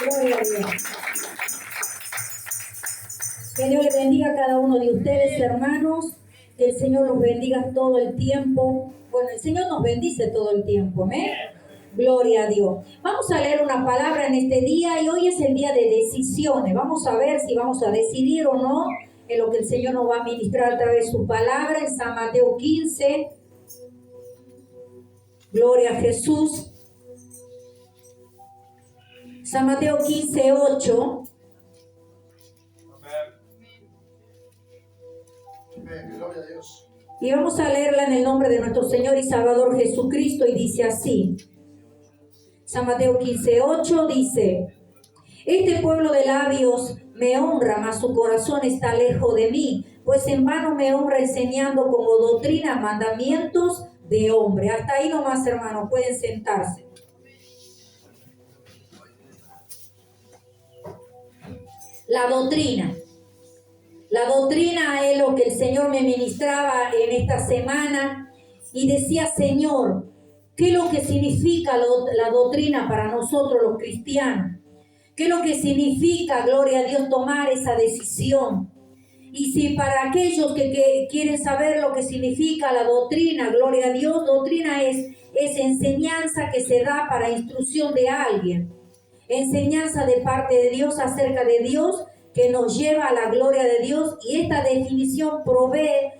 Gloria a Dios. Que Dios le bendiga a cada uno de ustedes, hermanos. Que el Señor los bendiga todo el tiempo. Bueno, el Señor nos bendice todo el tiempo, ¿eh? Gloria a Dios. Vamos a leer una palabra en este día y hoy es el día de decisiones. Vamos a ver si vamos a decidir o no en lo que el Señor nos va a ministrar a través de su palabra en San Mateo 15. Gloria a Jesús. San Mateo 15, 8. Gloria a Dios. Y vamos a leerla en el nombre de nuestro Señor y Salvador Jesucristo y dice así. San Mateo 15, 8 dice: Este pueblo de labios me honra, mas su corazón está lejos de mí, pues en vano me honra enseñando como doctrina mandamientos de hombre. Hasta ahí nomás, hermanos, pueden sentarse. La doctrina. La doctrina es lo que el Señor me ministraba en esta semana y decía: Señor, ¿qué es lo que significa la doctrina para nosotros los cristianos? ¿Qué es lo que significa, gloria a Dios, tomar esa decisión? Y si para aquellos que quieren saber lo que significa la doctrina, gloria a Dios, doctrina es enseñanza que se da para instrucción de alguien. Enseñanza de parte de Dios acerca de Dios que nos lleva a la gloria de Dios, y esta definición provee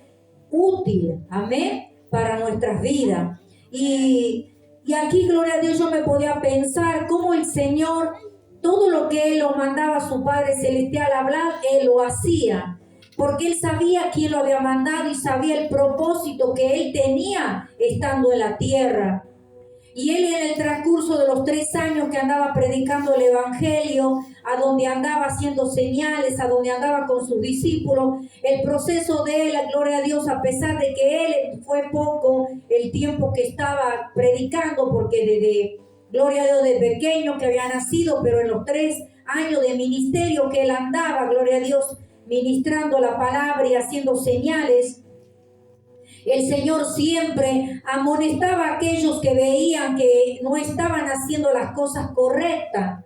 útil, amén, para nuestras vidas. Y aquí, gloria a Dios, yo me podía pensar cómo el Señor, todo lo que Él lo mandaba a su Padre Celestial a hablar, Él lo hacía, porque Él sabía quién lo había mandado y sabía el propósito que Él tenía estando en la tierra. Y Él, en el transcurso de los 3 años que andaba predicando el Evangelio, a donde andaba haciendo señales, a donde andaba con sus discípulos, el proceso de Él, gloria a Dios, a pesar de que Él fue poco el tiempo que estaba predicando, porque desde, gloria a Dios, de pequeño que había nacido, pero en los 3 años de ministerio que Él andaba, gloria a Dios, ministrando la palabra y haciendo señales, el Señor siempre amonestaba a aquellos que veían que no estaban haciendo las cosas correctas,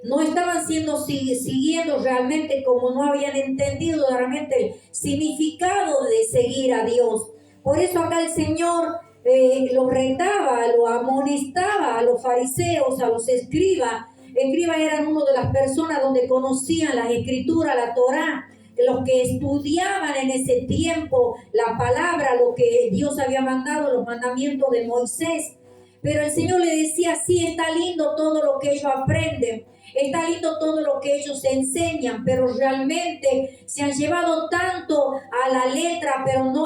no estaban siguiendo realmente, como no habían entendido realmente el significado de seguir a Dios. Por eso acá el Señor los retaba, lo amonestaba a los fariseos, a los escribas. Escribas eran una de las personas donde conocían las escrituras, la Torá, los que estudiaban en ese tiempo la palabra, lo que Dios había mandado, los mandamientos de Moisés. Pero el Señor le decía: sí, está lindo todo lo que ellos aprenden, está lindo todo lo que ellos enseñan, pero realmente se han llevado tanto a la letra, pero no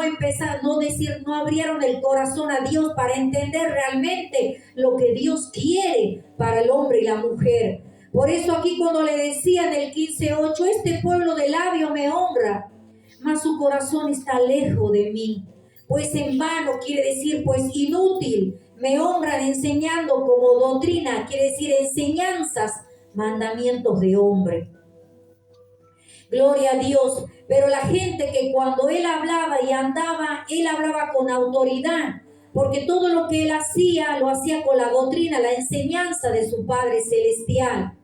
abrieron el corazón a Dios para entender realmente lo que Dios quiere para el hombre y la mujer. Por eso aquí cuando le decía en el 15:8, este pueblo de labio me honra, mas su corazón está lejos de mí. Pues en vano, quiere decir pues inútil, me honran enseñando como doctrina, quiere decir enseñanzas, mandamientos de hombre. Gloria a Dios. Pero la gente que cuando Él hablaba y andaba, Él hablaba con autoridad, porque todo lo que Él hacía, lo hacía con la doctrina, la enseñanza de su Padre Celestial.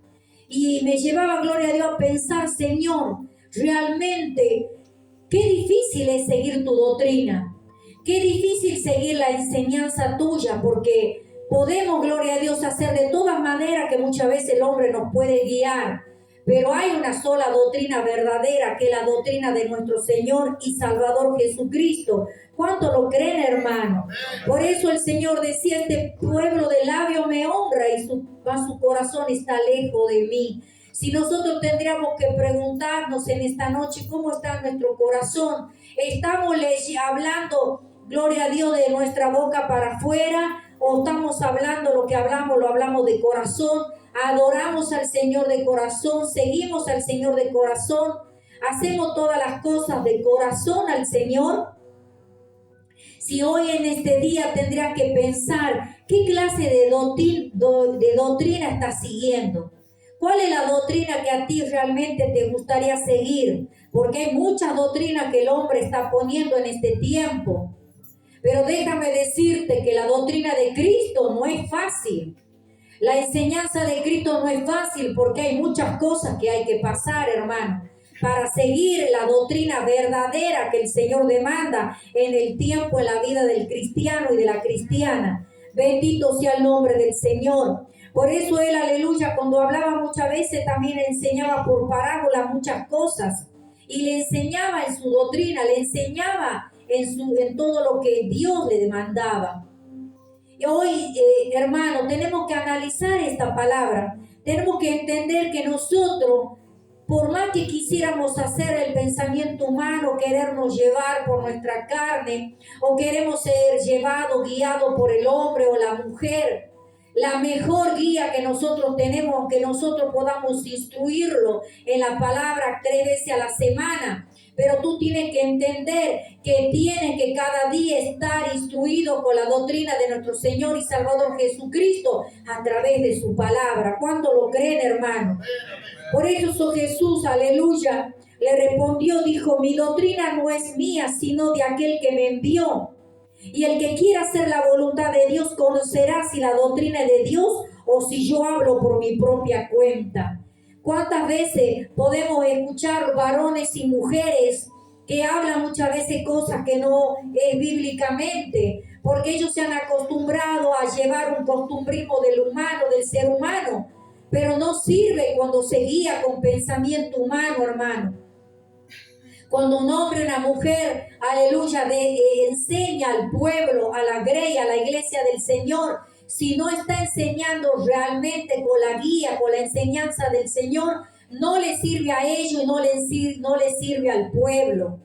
Y me llevaba, gloria a Dios, a pensar: Señor, realmente, qué difícil es seguir tu doctrina. Qué difícil seguir la enseñanza tuya, porque podemos, gloria a Dios, hacer de todas maneras que muchas veces el hombre nos puede guiar. Pero hay una sola doctrina verdadera, que es la doctrina de nuestro Señor y Salvador Jesucristo. ¿Cuánto lo creen, hermano? Por eso el Señor decía: este pueblo de labio me honra y su corazón está lejos de mí. Si nosotros tendríamos que preguntarnos en esta noche cómo está nuestro corazón, ¿estamos hablando, gloria a Dios, de nuestra boca para afuera, o estamos hablando lo hablamos de corazón? Adoramos al Señor de corazón, seguimos al Señor de corazón, hacemos todas las cosas de corazón al Señor. Si hoy en este día tendrías que pensar qué clase de doctrina estás siguiendo, cuál es la doctrina que a ti realmente te gustaría seguir, porque hay muchas doctrinas que el hombre está poniendo en este tiempo. Pero déjame decirte que la doctrina de Cristo no es fácil. La enseñanza de Cristo no es fácil porque hay muchas cosas que hay que pasar, hermano, para seguir la doctrina verdadera que el Señor demanda en el tiempo, en la vida del cristiano y de la cristiana. Bendito sea el nombre del Señor. Por eso él, aleluya, cuando hablaba muchas veces también enseñaba por parábola muchas cosas. Y le enseñaba en su doctrina, le enseñaba en todo lo que Dios le demandaba. Y hoy, hermano, tenemos que analizar esta palabra. Tenemos que entender que nosotros, por más que quisiéramos hacer el pensamiento humano, querernos llevar por nuestra carne, o queremos ser llevados, guiados por el hombre o la mujer, la mejor guía que nosotros tenemos, aunque nosotros podamos instruirlo en la palabra 3 veces a la semana, pero tú tienes que entender que tienes que cada día estar instruido con la doctrina de nuestro Señor y Salvador Jesucristo a través de su palabra. ¿Cuánto lo creen, hermano? Por eso Jesús, aleluya, le respondió, dijo, mi doctrina no es mía, sino de aquel que me envió. Y el que quiera hacer la voluntad de Dios conocerá si la doctrina es de Dios o si yo hablo por mi propia cuenta. ¿Cuántas veces podemos escuchar varones y mujeres que hablan muchas veces cosas que no es bíblicamente? Porque ellos se han acostumbrado a llevar un costumbrismo del humano, del ser humano. Pero no sirve cuando se guía con pensamiento humano, hermano. Cuando un hombre o una mujer, aleluya, enseña al pueblo, a la grey, a la iglesia del Señor, si no está enseñando realmente con la guía, con la enseñanza del Señor, no le sirve a ellos y no le sirve al pueblo.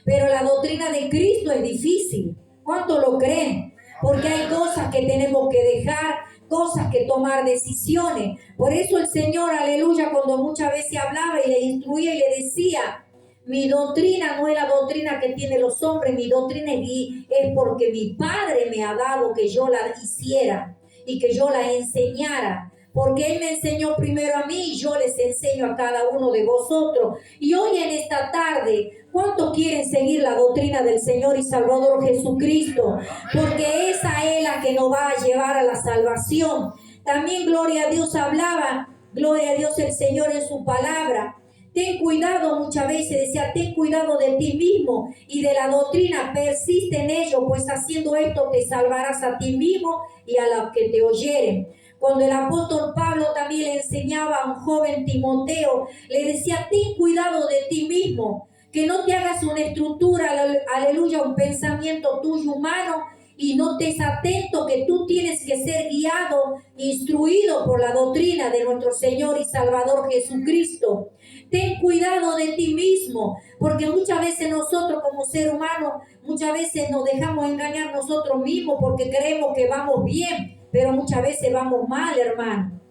Pero la doctrina de Cristo es difícil. ¿Cuánto lo creen? Porque hay cosas que tenemos que dejar, cosas que tomar decisiones. Por eso el Señor, aleluya, cuando muchas veces hablaba y le instruía y le decía, mi doctrina no es la doctrina que tienen los hombres, mi doctrina es porque mi Padre me ha dado que yo la hiciera y que yo la enseñara. Porque Él me enseñó primero a mí y yo les enseño a cada uno de vosotros. Y hoy en esta tarde, ¿cuántos quieren seguir la doctrina del Señor y Salvador Jesucristo? Porque esa es la que nos va a llevar a la salvación. También, gloria a Dios, hablaba, gloria a Dios el Señor en su palabra. Ten cuidado, muchas veces decía, ten cuidado de ti mismo y de la doctrina, persiste en ello, pues haciendo esto te salvarás a ti mismo y a los que te oyeren. Cuando el apóstol Pablo también le enseñaba a un joven Timoteo, le decía, ten cuidado de ti mismo, que no te hagas una estructura, aleluya, un pensamiento tuyo humano, y no estés atento que tú tienes que ser guiado, instruido por la doctrina de nuestro Señor y Salvador Jesucristo. Ten cuidado de ti mismo, porque muchas veces nosotros como ser humano, muchas veces nos dejamos engañar nosotros mismos porque creemos que vamos bien, pero muchas veces vamos mal, hermano.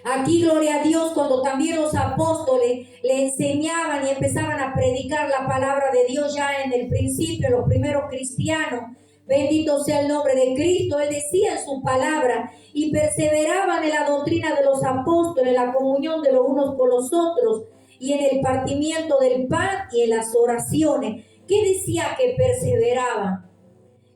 Aquí, gloria a Dios, cuando también los apóstoles le enseñaban y empezaban a predicar la palabra de Dios ya en el principio, los primeros cristianos, bendito sea el nombre de Cristo, Él decía en su palabra, y perseveraban en la doctrina de los apóstoles, en la comunión de los unos con los otros, y en el partimiento del pan y en las oraciones. ¿Qué decía que perseveraban?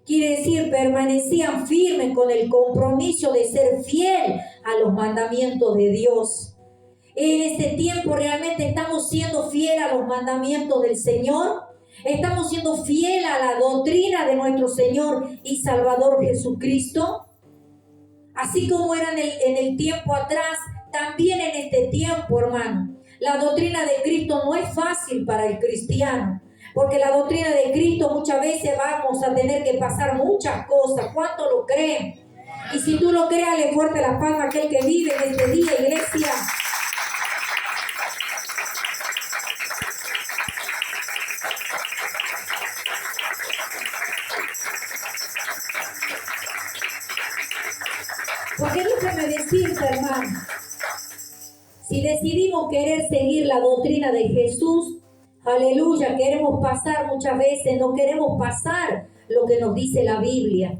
Quiere decir, permanecían firmes con el compromiso de ser fiel a los mandamientos de Dios. En este tiempo realmente estamos siendo fieles a los mandamientos del Señor. Estamos siendo fieles a la doctrina de nuestro Señor y Salvador Jesucristo. Así como era en el tiempo atrás, también en este tiempo, hermano. La doctrina de Cristo no es fácil para el cristiano. Porque la doctrina de Cristo muchas veces vamos a tener que pasar muchas cosas. ¿Cuánto lo creen? Y si tú lo crees, dale fuerte la palma a aquel que vive en este día, iglesia. Porque déjame decirte, hermano, si decidimos querer seguir la doctrina de Jesús, aleluya, queremos pasar muchas veces, no queremos pasar lo que nos dice la Biblia.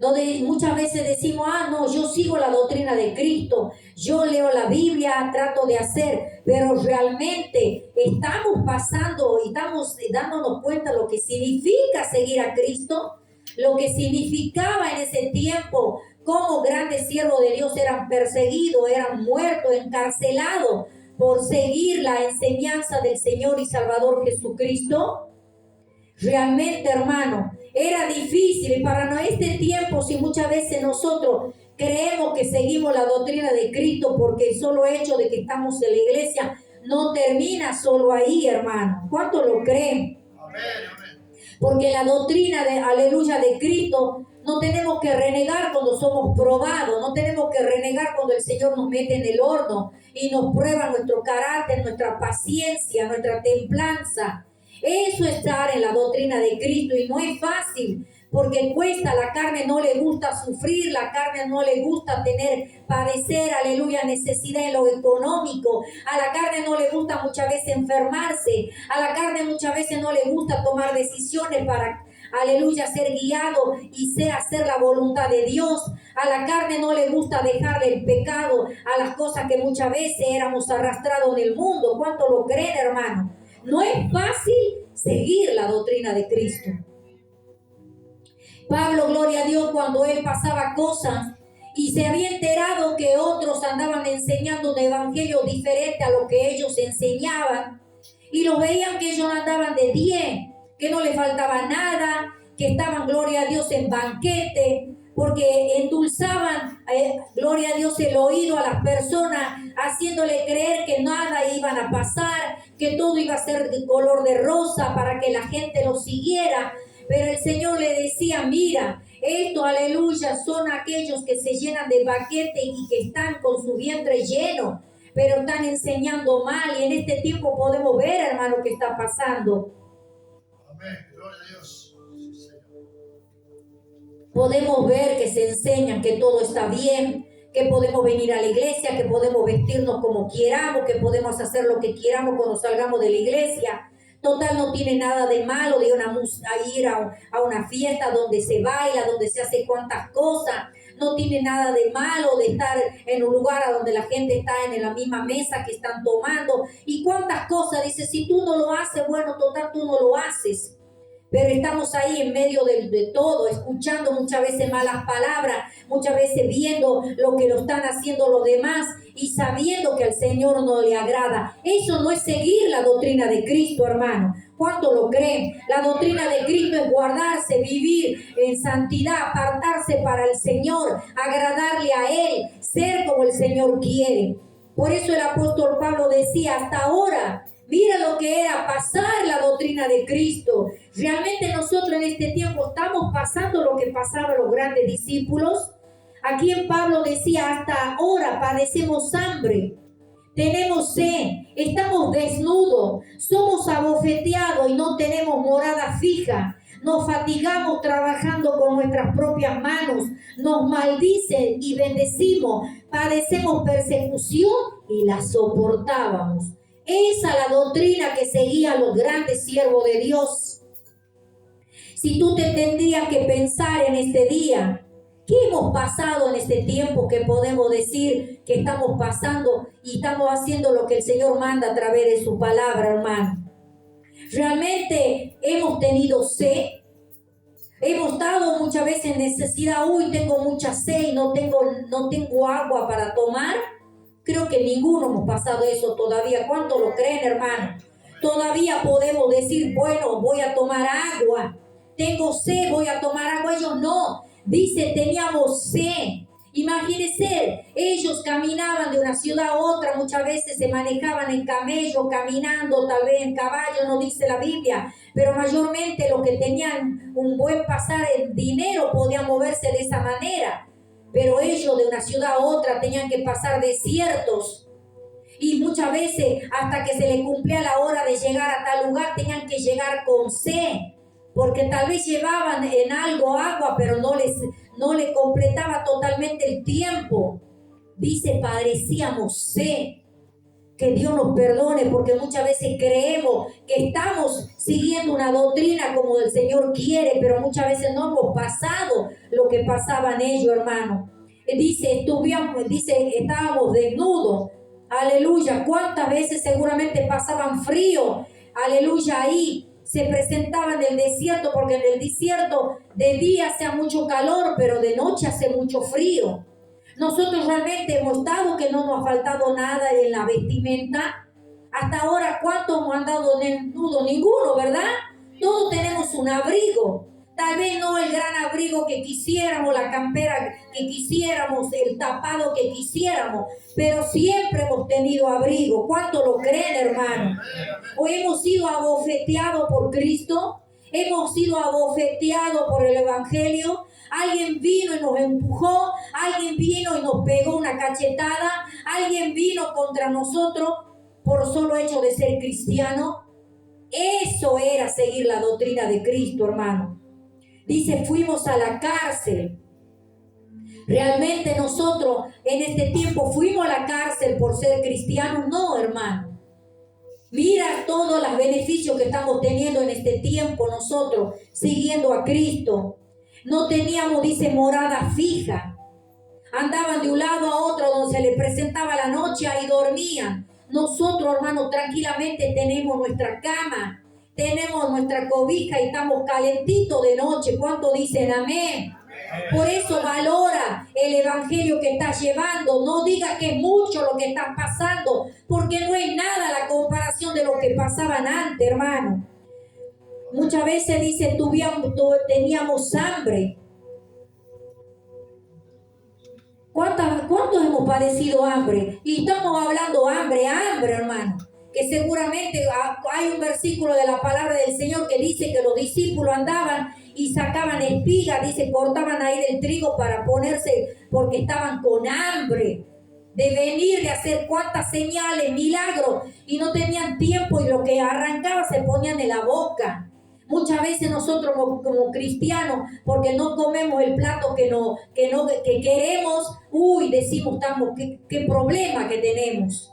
Muchas veces decimos, no, yo sigo la doctrina de Cristo, yo leo la Biblia, trato de hacer, pero realmente estamos pasando y estamos dándonos cuenta lo que significa seguir a Cristo, lo que significaba en ese tiempo, cómo grandes siervos de Dios eran perseguidos, eran muertos, encarcelados por seguir la enseñanza del Señor y Salvador Jesucristo. Realmente, hermano, era difícil y para este tiempo, si muchas veces nosotros creemos que seguimos la doctrina de Cristo porque el solo hecho de que estamos en la iglesia no termina solo ahí, hermano. ¿Cuántos lo creen? Amén, amén. Porque la doctrina de aleluya de Cristo no tenemos que renegar cuando somos probados, no tenemos que renegar cuando el Señor nos mete en el horno y nos prueba nuestro carácter, nuestra paciencia, nuestra templanza. Eso es estar en la doctrina de Cristo y no es fácil porque cuesta, la carne no le gusta sufrir, la carne no le gusta padecer, aleluya, necesidad en lo económico, a la carne no le gusta muchas veces enfermarse, a la carne muchas veces no le gusta tomar decisiones para, aleluya, ser guiado y hacer la voluntad de Dios, a la carne no le gusta dejarle el pecado a las cosas que muchas veces éramos arrastrados en el mundo. ¿Cuánto lo creen, hermano? No es fácil seguir la doctrina de Cristo. Pablo, gloria a Dios, cuando él pasaba cosas y se había enterado que otros andaban enseñando un evangelio diferente a lo que ellos enseñaban, y los veían que ellos andaban de 10, que no les faltaba nada, que estaban, gloria a Dios, en banquete, porque endulzaban, gloria a Dios, el oído a las personas, haciéndole creer que nada iban a pasar, que todo iba a ser de color de rosa para que la gente lo siguiera. Pero el Señor le decía, mira, esto, aleluya, son aquellos que se llenan de banquete y que están con su vientre lleno, pero están enseñando mal. Y en este tiempo podemos ver, hermano, qué está pasando. Amén, gloria a Dios. Sí, Señor. Podemos ver que se enseñan que todo está bien, que podemos venir a la iglesia, que podemos vestirnos como queramos, que podemos hacer lo que queramos cuando salgamos de la iglesia. Total, no tiene nada de malo de ir a una fiesta donde se baila, donde se hace cuantas cosas. No tiene nada de malo de estar en un lugar a donde la gente está en la misma mesa que están tomando. Y cuántas cosas, dice, si tú no lo haces, bueno, total, tú no lo haces. Pero estamos ahí en medio de todo, escuchando muchas veces malas palabras, muchas veces viendo lo que lo están haciendo los demás y sabiendo que al Señor no le agrada. Eso no es seguir la doctrina de Cristo, hermano. ¿Cuánto lo creen? La doctrina de Cristo es guardarse, vivir en santidad, apartarse para el Señor, agradarle a Él, ser como el Señor quiere. Por eso el apóstol Pablo decía, hasta ahora, mira lo que era pasar la doctrina de Cristo. Realmente nosotros en este tiempo estamos pasando lo que pasaban los grandes discípulos. Aquí en Pablo decía, hasta ahora padecemos hambre, tenemos sed, estamos desnudos, somos abofeteados y no tenemos morada fija. Nos fatigamos trabajando con nuestras propias manos, nos maldicen y bendecimos, padecemos persecución y la soportábamos. Esa es la doctrina que seguían los grandes siervos de Dios. Si tú te tendrías que pensar en este día, ¿qué hemos pasado en este tiempo que podemos decir que estamos pasando y estamos haciendo lo que el Señor manda a través de su palabra, hermano? Realmente hemos tenido sed. Hemos estado muchas veces en necesidad. Uy, tengo mucha sed y no tengo agua para tomar. Creo que ninguno hemos pasado eso todavía. ¿Cuánto lo creen, hermano? Todavía podemos decir, bueno, voy a tomar agua. Tengo sed, voy a tomar agua. Ellos no. Dice, teníamos sed. Imagínense, ellos caminaban de una ciudad a otra, muchas veces se manejaban en camello, caminando, tal vez en caballo, no dice la Biblia, pero mayormente los que tenían un buen pasar en dinero podían moverse de esa manera. Pero ellos de una ciudad a otra tenían que pasar desiertos. Y muchas veces hasta que se les cumplía la hora de llegar a tal lugar tenían que llegar con sed. Porque tal vez llevaban en algo agua, pero no les completaba totalmente el tiempo. Dice, padecíamos sed. Que Dios nos perdone, porque muchas veces creemos que estamos siguiendo una doctrina como el Señor quiere, pero muchas veces no hemos pasado lo lo que pasaban ellos, hermano. Dice, estábamos desnudos. Aleluya. ¿Cuántas veces seguramente pasaban frío? Aleluya. Ahí se presentaban en el desierto, porque en el desierto de día hace mucho calor, pero de noche hace mucho frío. Nosotros realmente hemos estado que no nos ha faltado nada en la vestimenta. Hasta ahora, ¿cuántos hemos andado desnudos? Ninguno, ¿verdad? Todos tenemos un abrigo. Tal vez no el gran abrigo que quisiéramos, la campera que quisiéramos, el tapado que quisiéramos, pero siempre hemos tenido abrigo. ¿Cuánto lo creen, hermano? ¿O hemos sido abofeteados por Cristo? ¿Hemos sido abofeteados por el Evangelio? Alguien vino y nos empujó, alguien vino y nos pegó una cachetada, alguien vino contra nosotros por solo hecho de ser cristiano. Eso era seguir la doctrina de Cristo, hermano. Dice, fuimos a la cárcel. ¿Realmente nosotros en este tiempo fuimos a la cárcel por ser cristianos? No, hermano. Mira todos los beneficios que estamos teniendo en este tiempo nosotros, siguiendo a Cristo. No teníamos, dice, morada fija. Andaban de un lado a otro donde se les presentaba la noche, ahí dormían. Nosotros, hermanos, tranquilamente tenemos nuestra cama, tenemos nuestra cobija y estamos calentitos de noche. ¿Cuánto dicen amén? Por eso valora el evangelio que estás llevando. No digas que es mucho lo que estás pasando, porque no es nada la comparación de lo que pasaban antes, hermano. Muchas veces dice, teníamos hambre. ¿Cuántos hemos padecido hambre? Y estamos hablando hambre, hermano. Que seguramente hay un versículo de la palabra del Señor que dice que los discípulos andaban y sacaban espigas, dice, cortaban ahí del trigo para ponerse, porque estaban con hambre de venir, de hacer cuantas señales, milagros, y no tenían tiempo, y lo que arrancaba se ponían en la boca. Muchas veces nosotros como cristianos, porque no comemos el plato que queremos, decimos, qué problema que tenemos.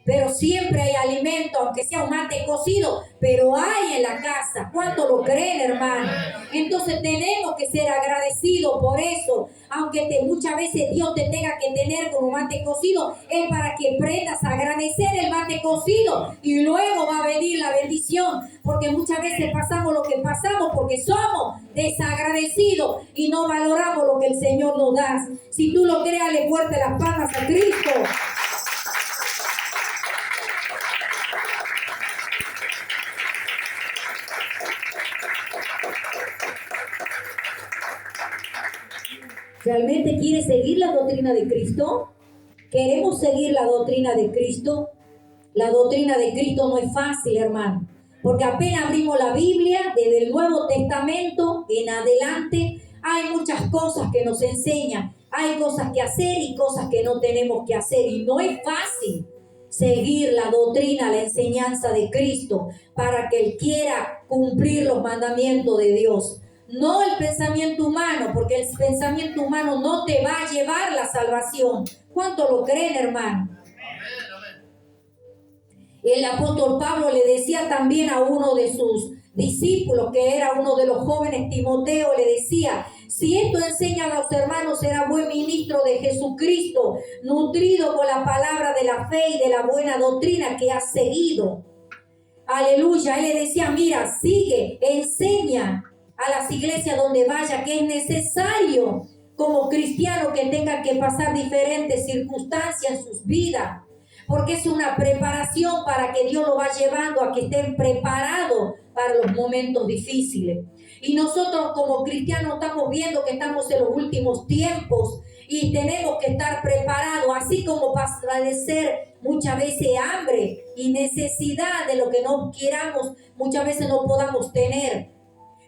Pero siempre hay alimento, aunque sea un mate cocido, pero hay en la casa. ¿Cuánto lo creen, hermano? Entonces tenemos que ser agradecidos por eso. Aunque muchas veces Dios te tenga que tener como mate cocido, es para que aprendas a agradecer el mate cocido y luego va a venir la bendición. Porque muchas veces pasamos lo que pasamos porque somos desagradecidos y no valoramos lo que el Señor nos da. Si tú lo crees, dale fuerte las palmas a Cristo. ¿Realmente quieres seguir la doctrina de Cristo? ¿Queremos seguir la doctrina de Cristo? La doctrina de Cristo no es fácil, hermano. Porque apenas abrimos la Biblia, desde el Nuevo Testamento en adelante, hay muchas cosas que nos enseñan. Hay cosas que hacer y cosas que no tenemos que hacer. Y no es fácil seguir la doctrina, la enseñanza de Cristo, para que Él quiera cumplir los mandamientos de Dios. No el pensamiento humano, porque el pensamiento humano no te va a llevar la salvación. ¿Cuánto lo creen, hermano? El apóstol Pablo le decía también a uno de sus discípulos, que era uno de los jóvenes, Timoteo, le decía, si esto enseña a los hermanos, será buen ministro de Jesucristo, nutrido con la palabra de la fe y de la buena doctrina que has seguido. Aleluya. Él le decía, mira, sigue, enseña a las iglesias donde vaya, que es necesario como cristiano que tengan que pasar diferentes circunstancias en sus vidas, porque es una preparación para que Dios lo va llevando a que estén preparados para los momentos difíciles. Y nosotros como cristianos estamos viendo que estamos en los últimos tiempos y tenemos que estar preparados, así como padecer muchas veces hambre y necesidad de lo que no queramos, muchas veces no podamos tener.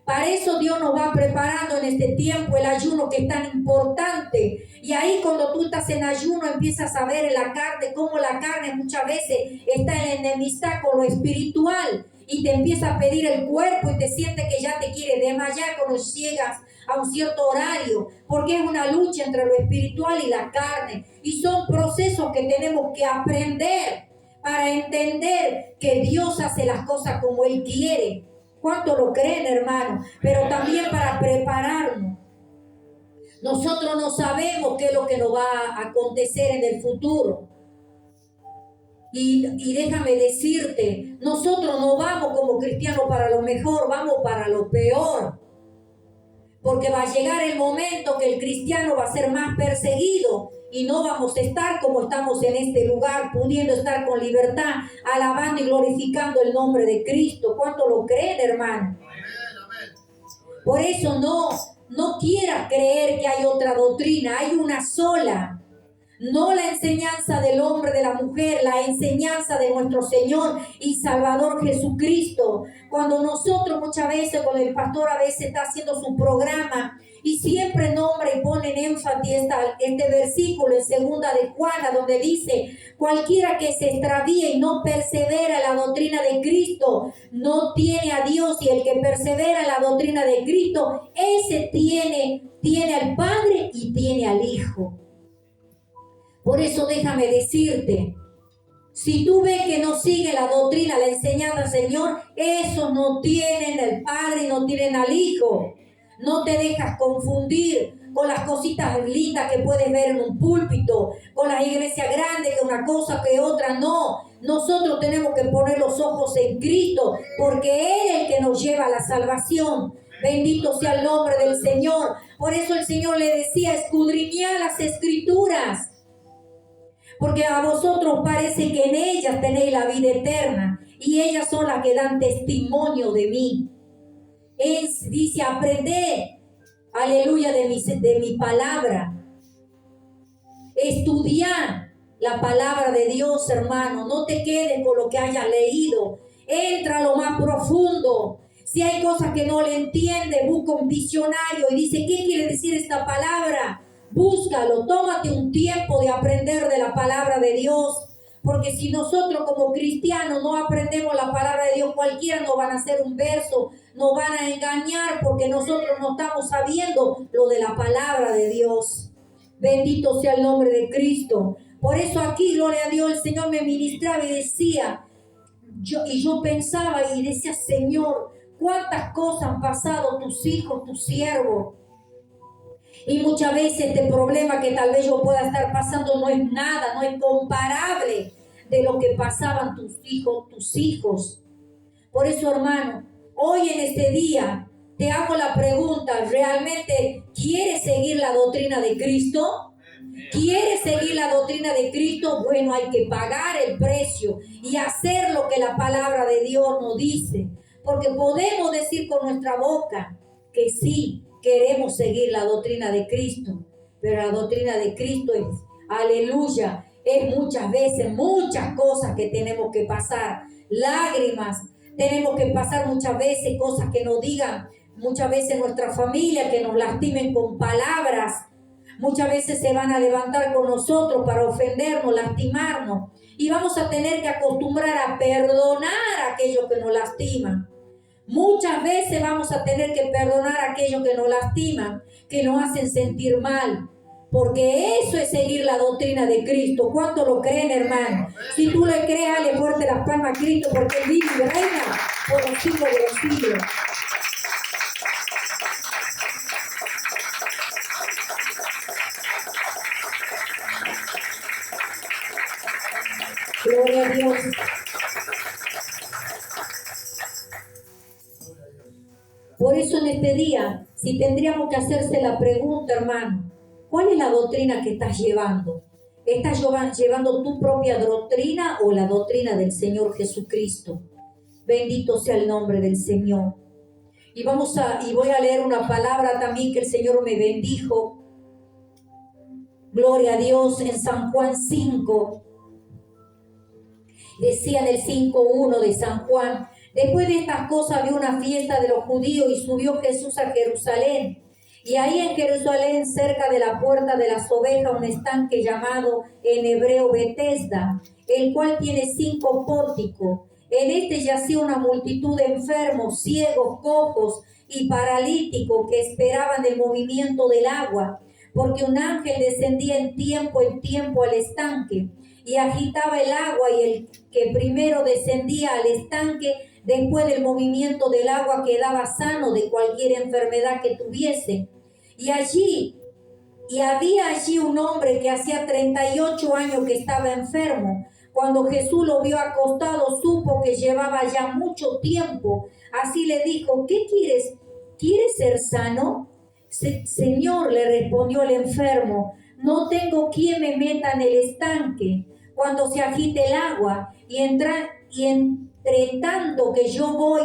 Para eso Dios nos va preparando en este tiempo el ayuno, que es tan importante. Y ahí cuando tú estás en ayuno empiezas a ver en la carne cómo la carne muchas veces está en enemistad con lo espiritual. Y te empieza a pedir el cuerpo y te sientes que ya te quiere desmayar cuando llegas a un cierto horario. Porque es una lucha entre lo espiritual y la carne. Y son procesos que tenemos que aprender para entender que Dios hace las cosas como Él quiere. ¿Cuánto lo creen, hermano? Pero también para prepararnos. Nosotros no sabemos qué es lo que nos va a acontecer en el futuro. Y déjame decirte, nosotros no vamos como cristianos para lo mejor, vamos para lo peor. Porque va a llegar el momento que el cristiano va a ser más perseguido y no vamos a estar como estamos en este lugar, pudiendo estar con libertad, alabando y glorificando el nombre de Cristo. ¿Cuánto lo creen, hermano? Por eso no quieras creer que hay otra doctrina, hay una sola. No la enseñanza del hombre, de la mujer, la enseñanza de nuestro Señor y Salvador Jesucristo. Cuando nosotros muchas veces, cuando el pastor a veces está haciendo su programa y siempre nombra y pone en énfasis este versículo en segunda de Juana, donde dice: cualquiera que se extravíe y no persevera en la doctrina de Cristo, no tiene a Dios, y el que persevera en la doctrina de Cristo, ese tiene al Padre y tiene al Hijo. Por eso déjame decirte, si tú ves que no sigue la doctrina, la enseñanza del Señor, esos no tienen al Padre y no tienen al Hijo. No te dejas confundir con las cositas lindas que puedes ver en un púlpito, con las iglesias grandes, que una cosa que otra. No, nosotros tenemos que poner los ojos en Cristo, porque Él es el que nos lleva a la salvación. Bendito sea el nombre del Señor. Por eso el Señor le decía: escudriñad las Escrituras, porque a vosotros parece que en ellas tenéis la vida eterna, y ellas son las que dan testimonio de mí. Dice: aprended, aleluya, de mi palabra. Estudiad la palabra de Dios, hermano. No te quedes con lo que hayas leído. Entra a lo más profundo. Si hay cosas que no le entiendes, busca un diccionario y dice: ¿qué quiere decir esta palabra? Búscalo, tómate un tiempo de aprender de la palabra de Dios, porque si nosotros como cristianos no aprendemos la palabra de Dios, cualquiera nos van a hacer un verso, nos van a engañar, porque nosotros no estamos sabiendo lo de la palabra de Dios. Bendito sea el nombre de Cristo. Por eso aquí, gloria a Dios, el Señor me ministraba y decía, yo pensaba y decía: Señor, cuántas cosas han pasado tus hijos, tus siervos. Y muchas veces este problema que tal vez yo pueda estar pasando no es nada, no es comparable de lo que pasaban tus hijos. Por eso, hermano, hoy en este día te hago la pregunta: ¿realmente quieres seguir la doctrina de Cristo? ¿Quieres seguir la doctrina de Cristo? Bueno, hay que pagar el precio y hacer lo que la palabra de Dios nos dice. Porque podemos decir con nuestra boca que sí, queremos seguir la doctrina de Cristo, pero la doctrina de Cristo es, aleluya, es muchas veces, muchas cosas que tenemos que pasar, lágrimas, tenemos que pasar muchas veces cosas que nos digan, muchas veces nuestra familia, que nos lastimen con palabras, muchas veces se van a levantar con nosotros para ofendernos, lastimarnos, y vamos a tener que acostumbrar a perdonar a aquellos que nos lastiman. Muchas veces vamos a tener que perdonar a aquellos que nos lastiman, que nos hacen sentir mal, porque eso es seguir la doctrina de Cristo. ¿Cuánto lo creen, hermano? Si tú le crees, dale fuerte las palmas a Cristo, porque Él vive y reina por los siglos de los siglos. Gloria a Dios. Por eso en este día, si tendríamos que hacerse la pregunta, hermano, ¿cuál es la doctrina que estás llevando? ¿Estás llevando tu propia doctrina o la doctrina del Señor Jesucristo? Bendito sea el nombre del Señor. Y voy a leer una palabra también que el Señor me bendijo. Gloria a Dios, en San Juan 5. Decía en el 5:1 de San Juan: después de estas cosas había una fiesta de los judíos y subió Jesús a Jerusalén. Y ahí en Jerusalén, cerca de la puerta de las ovejas, un estanque llamado en hebreo Betesda, el cual tiene 5 pórticos. En este yacía una multitud de enfermos, ciegos, cojos y paralíticos que esperaban el movimiento del agua, porque un ángel descendía en tiempo al estanque y agitaba el agua, y el que primero descendía al estanque, después del movimiento del agua, quedaba sano de cualquier enfermedad que tuviese. Y allí Y había allí un hombre que hacía 38 años que estaba enfermo. Cuando Jesús lo vio acostado, supo que llevaba ya mucho tiempo. Así le dijo, ¿qué quieres? ¿Quieres ser sano? Señor, le respondió el enfermo, no tengo quien me meta en el estanque cuando se agite el agua, y entre tanto que yo voy,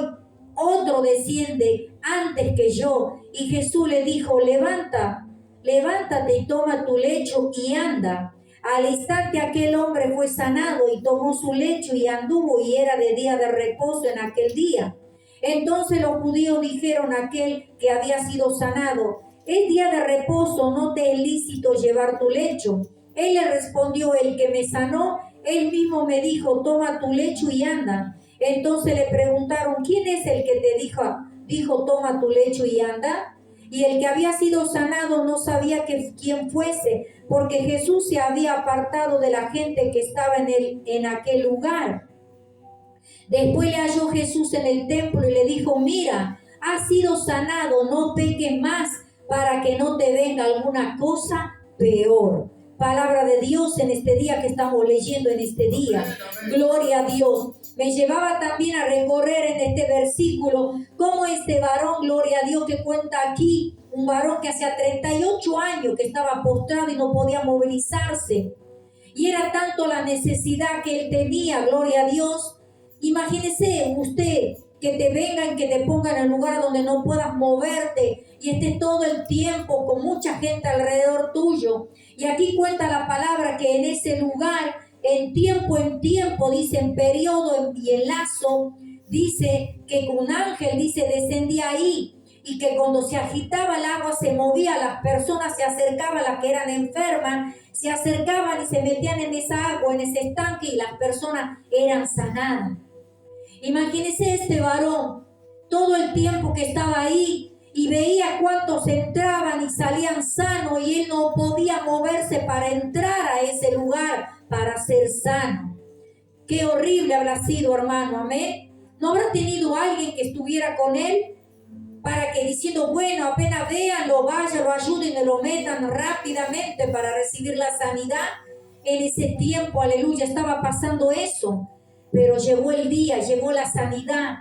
otro desciende antes que yo. Y Jesús le dijo, levántate y toma tu lecho y anda. Al instante aquel hombre fue sanado y tomó su lecho y anduvo, y era de día de reposo en aquel día. Entonces los judíos dijeron a aquel que había sido sanado, es día de reposo, no te es lícito llevar tu lecho. Él le respondió, el que me sanó, él mismo me dijo, toma tu lecho y anda. Entonces le preguntaron, ¿quién es el que te dijo, toma tu lecho y anda? Y el que había sido sanado no sabía quién fuese, porque Jesús se había apartado de la gente que estaba en aquel lugar. Después le halló Jesús en el templo y le dijo, mira, has sido sanado, no peques más para que no te venga alguna cosa peor. Palabra de Dios en este día que estamos leyendo en este día. Gloria a Dios. Me llevaba también a recorrer en este versículo cómo este varón, gloria a Dios, que cuenta aquí, un varón que hacía 38 años que estaba postrado y no podía movilizarse. Y era tanto la necesidad que él tenía, gloria a Dios. Imagínese usted que te vengan, que te pongan en el lugar donde no puedas moverte y estés todo el tiempo con mucha gente alrededor tuyo. Y aquí cuenta la palabra que en ese lugar, en tiempo, dice en periodo y en lazo, dice que un ángel, dice, descendía ahí, y que cuando se agitaba el agua se movía, las personas se acercaban, las que eran enfermas, se acercaban y se metían en esa agua, en ese estanque, y las personas eran sanadas. Imagínese este varón, todo el tiempo que estaba ahí, y veía cuántos entraban y salían sanos, y él no podía moverse para entrar a ese lugar para ser sano. Qué horrible habrá sido, hermano, amén. ¿No habrá tenido alguien que estuviera con él para que diciendo, bueno, apenas vean, lo vayan, lo ayuden y lo metan rápidamente para recibir la sanidad? En ese tiempo, aleluya, estaba pasando eso. Pero llegó el día, llegó la sanidad,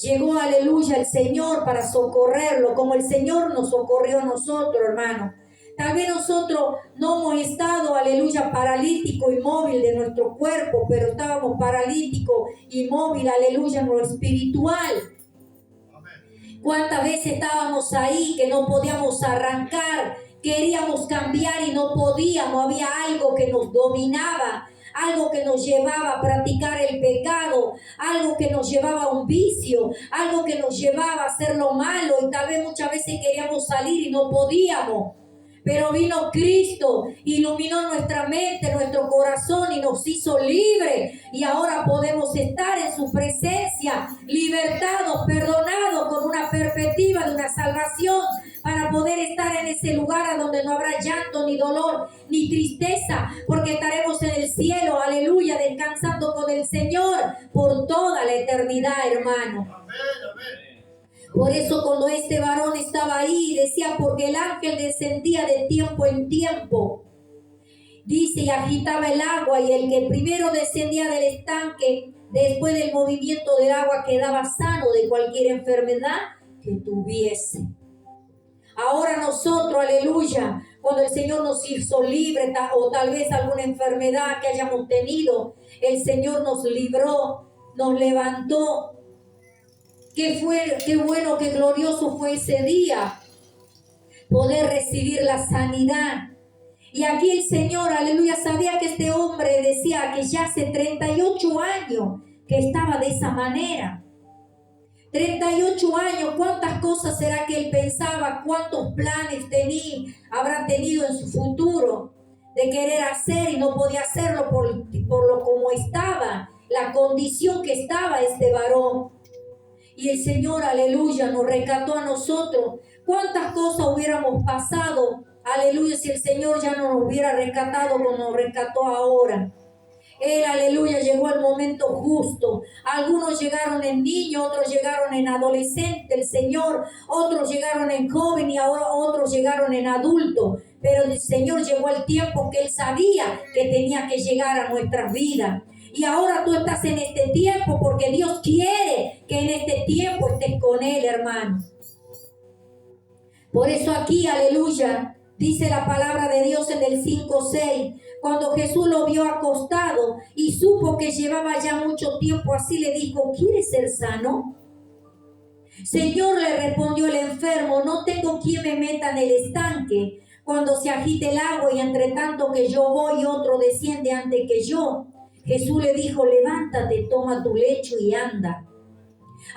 llegó, aleluya, el Señor para socorrerlo, como el Señor nos socorrió a nosotros, hermano. Tal vez nosotros no hemos estado, aleluya, paralítico y móvil de nuestro cuerpo, pero estábamos paralítico y móvil, aleluya, en lo espiritual. ¿Cuántas veces estábamos ahí que no podíamos arrancar? Queríamos cambiar y no podíamos, había algo que nos dominaba, algo que nos llevaba a practicar el pecado, algo que nos llevaba a un vicio, algo que nos llevaba a hacer lo malo, y tal vez muchas veces queríamos salir y no podíamos. Pero vino Cristo, iluminó nuestra mente, nuestro corazón y nos hizo libres. Y ahora podemos estar en su presencia, libertados, perdonados, con una perspectiva de una salvación, para poder estar en ese lugar a donde no habrá llanto, ni dolor, ni tristeza, porque estaremos en el cielo, aleluya, descansando con el Señor por toda la eternidad, hermano. Amén, amén. Por eso cuando este varón estaba ahí, decía, porque el ángel descendía de tiempo en tiempo, dice, y agitaba el agua, y el que primero descendía del estanque, después del movimiento del agua, quedaba sano de cualquier enfermedad que tuviese. Ahora nosotros, aleluya, cuando el Señor nos hizo libre, o tal vez alguna enfermedad que hayamos tenido, el Señor nos libró, nos levantó. Qué bueno, qué glorioso fue ese día, poder recibir la sanidad. Y aquí el Señor, aleluya, sabía que este hombre decía que ya hace 38 años que estaba de esa manera. 38 años, ¿cuántas cosas será que él pensaba? ¿Cuántos planes habrá tenido en su futuro de querer hacer y no podía hacerlo por lo como estaba, la condición que estaba este varón? Y el Señor, aleluya, nos rescató a nosotros. ¿Cuántas cosas hubiéramos pasado, aleluya, si el Señor ya no nos hubiera rescatado como nos rescató ahora? Él, aleluya, llegó al momento justo. Algunos llegaron en niño, otros llegaron en adolescente, el Señor, otros llegaron en joven y ahora otros llegaron en adulto. Pero el Señor llegó al tiempo que Él sabía que tenía que llegar a nuestras vidas. Y ahora tú estás en este tiempo porque Dios quiere que en este tiempo estés con Él, hermano. Por eso aquí, aleluya, dice la palabra de Dios en el 5:6, cuando Jesús lo vio acostado y supo que llevaba ya mucho tiempo así, le dijo, ¿quieres ser sano? Señor, le respondió el enfermo, no tengo quien me meta en el estanque cuando se agite el agua y entre tanto que yo voy otro desciende antes que yo. Jesús le dijo, levántate, toma tu lecho y anda.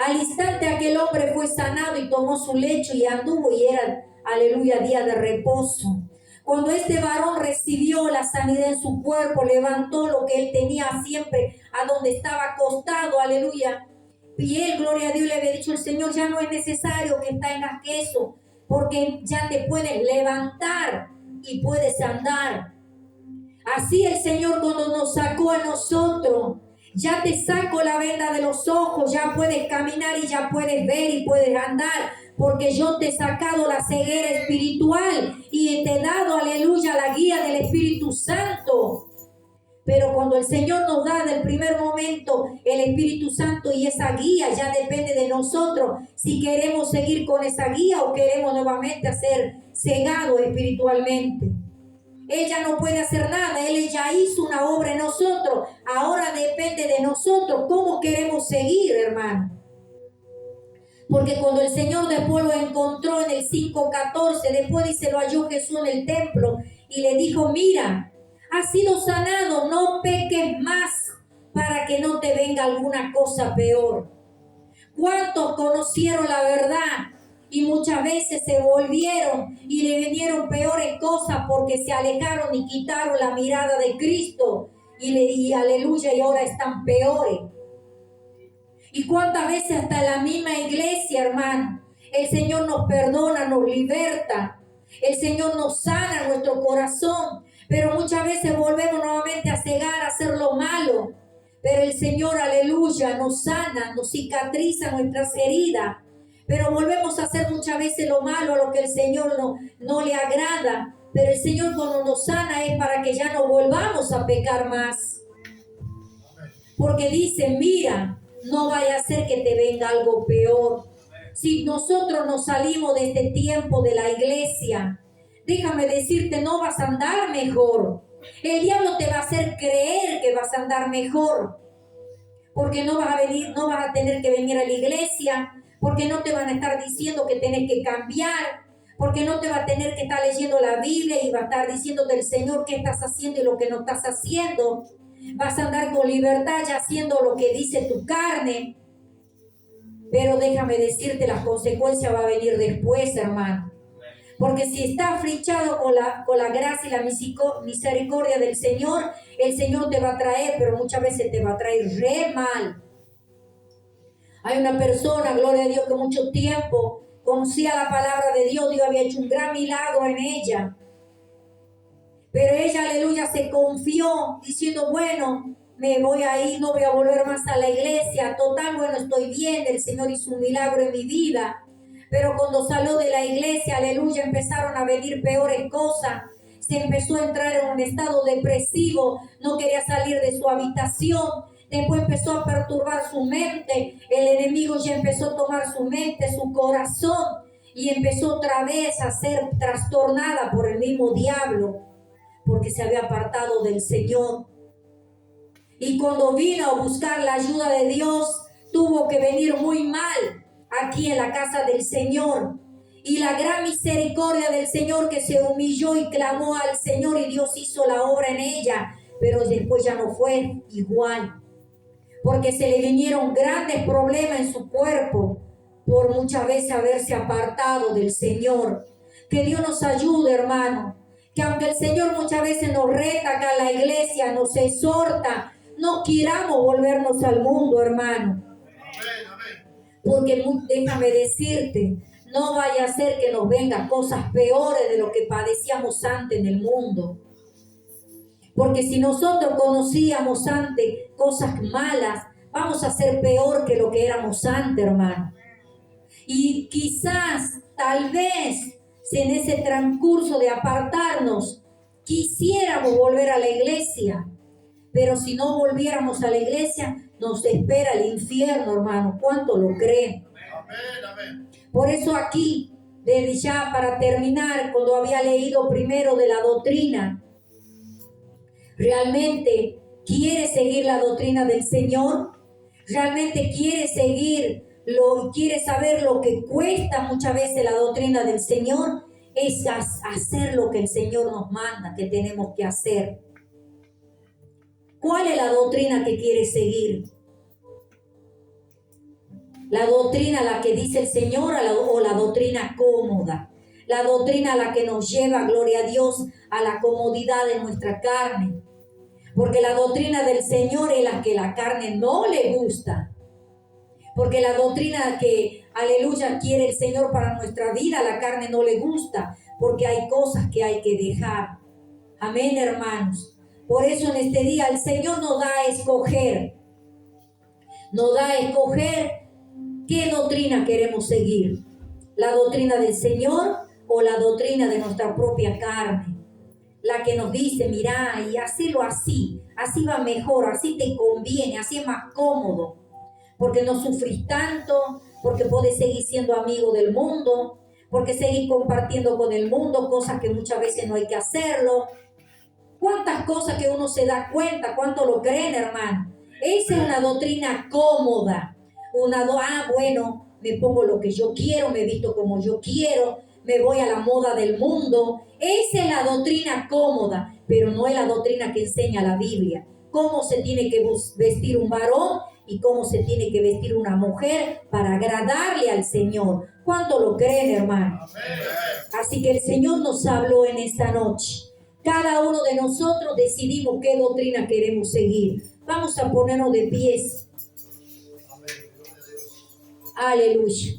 Al instante aquel hombre fue sanado y tomó su lecho y anduvo y era, aleluya, día de reposo. Cuando este varón recibió la sanidad en su cuerpo, levantó lo que él tenía siempre a donde estaba acostado, aleluya. Y él, gloria a Dios, le había dicho el Señor, ya no es necesario que tengas eso, porque ya te puedes levantar y puedes andar. Así el Señor cuando nos sacó a nosotros, ya te saco la venda de los ojos, ya puedes caminar y ya puedes ver y puedes andar, porque yo te he sacado la ceguera espiritual y te he dado, aleluya, la guía del Espíritu Santo. Pero cuando el Señor nos da del primer momento el Espíritu Santo y esa guía, ya depende de nosotros si queremos seguir con esa guía o queremos nuevamente ser cegados espiritualmente. Ella no puede hacer nada, Él ya hizo una obra en nosotros. Ahora depende de nosotros cómo queremos seguir, hermano. Porque cuando el Señor después lo encontró en el 5:14, después dice, lo halló Jesús en el templo y le dijo, mira, has sido sanado, no peques más para que no te venga alguna cosa peor. ¿Cuántos conocieron la verdad? Y muchas veces se volvieron y le vinieron peores cosas porque se alejaron y quitaron la mirada de Cristo. Y aleluya, y ahora están peores. Y cuántas veces hasta en la misma iglesia, hermano, el Señor nos perdona, nos liberta. El Señor nos sana nuestro corazón. Pero muchas veces volvemos nuevamente a cegar, a hacer lo malo. Pero el Señor, aleluya, nos sana, nos cicatriza nuestras heridas. Pero volvemos a hacer muchas veces lo malo, a lo que el Señor no le agrada. Pero el Señor cuando nos sana es para que ya no volvamos a pecar más. Porque dice, mira, no vaya a ser que te venga algo peor. Si nosotros nos salimos de este tiempo de la iglesia, déjame decirte, no vas a andar mejor. El diablo te va a hacer creer que vas a andar mejor. Porque no vas a tener que venir a la iglesia. Porque no te van a estar diciendo que tenés que cambiar, porque no te va a tener que estar leyendo la Biblia y va a estar diciéndote el Señor qué estás haciendo y lo que no estás haciendo. Vas a andar con libertad ya haciendo lo que dice tu carne. Pero déjame decirte, las consecuencias van a venir después, hermano. Porque si estás frinchado con la gracia y la misericordia del Señor, el Señor te va a traer, pero muchas veces te va a traer re mal. Hay una persona, gloria a Dios, que mucho tiempo conocía la palabra de Dios. Dios había hecho un gran milagro en ella. Pero ella, aleluya, se confió diciendo, bueno, me voy a ir, no voy a volver más a la iglesia. Total, bueno, estoy bien, el Señor hizo un milagro en mi vida. Pero cuando salió de la iglesia, aleluya, empezaron a venir peores cosas. Se empezó a entrar en un estado depresivo, no quería salir de su habitación. Después empezó a perturbar su mente. El enemigo ya empezó a tomar su mente, su corazón. Y empezó otra vez a ser trastornada por el mismo diablo. Porque se había apartado del Señor. Y cuando vino a buscar la ayuda de Dios, tuvo que venir muy mal aquí en la casa del Señor. Y la gran misericordia del Señor que se humilló y clamó al Señor y Dios hizo la obra en ella. Pero después ya no fue igual. Porque se le vinieron grandes problemas en su cuerpo por muchas veces haberse apartado del Señor. Que Dios nos ayude, hermano. Que aunque el Señor muchas veces nos reta acá en la iglesia, nos exhorta, no queramos volvernos al mundo, hermano. Porque déjame decirte, no vaya a ser que nos vengan cosas peores de lo que padecíamos antes en el mundo. Porque si nosotros conocíamos antes cosas malas, vamos a ser peor que lo que éramos antes, hermano. Y quizás, tal vez, si en ese transcurso de apartarnos, quisiéramos volver a la iglesia, pero si no volviéramos a la iglesia, nos espera el infierno, hermano. ¿Cuánto lo creen? Amén, amén. Por eso aquí, desde ya para terminar, cuando había leído primero de la doctrina, ¿realmente quiere seguir la doctrina del Señor? ¿Realmente quiere quiere saber lo que cuesta muchas veces la doctrina del Señor? Es hacer lo que el Señor nos manda, que tenemos que hacer. ¿Cuál es la doctrina que quiere seguir? ¿La doctrina a la que dice el Señor o la doctrina cómoda? La doctrina a la que nos lleva, gloria a Dios, a la comodidad de nuestra carne. Porque la doctrina del Señor es la que la carne no le gusta. Porque la doctrina que, aleluya, quiere el Señor para nuestra vida, la carne no le gusta. Porque hay cosas que hay que dejar. Amén, hermanos. Por eso en este día el Señor nos da a escoger. Nos da a escoger qué doctrina queremos seguir. ¿La doctrina del Señor o la doctrina de nuestra propia carne? La que nos dice, mirá, y hacelo así va mejor, así te conviene, así es más cómodo, porque no sufrís tanto, porque podés seguir siendo amigo del mundo, porque seguís compartiendo con el mundo cosas que muchas veces no hay que hacerlo. ¿Cuántas cosas que uno se da cuenta? ¿Cuánto lo creen, hermano? Esa es una doctrina cómoda. Bueno, me pongo lo que yo quiero, me visto como yo quiero, me voy a la moda del mundo. Esa es la doctrina cómoda, pero no es la doctrina que enseña la Biblia. Cómo se tiene que vestir un varón y cómo se tiene que vestir una mujer para agradarle al Señor. ¿Cuánto lo creen, hermano? Así que el Señor nos habló en esta noche. Cada uno de nosotros decidimos qué doctrina queremos seguir. Vamos a ponernos de pies. Aleluya.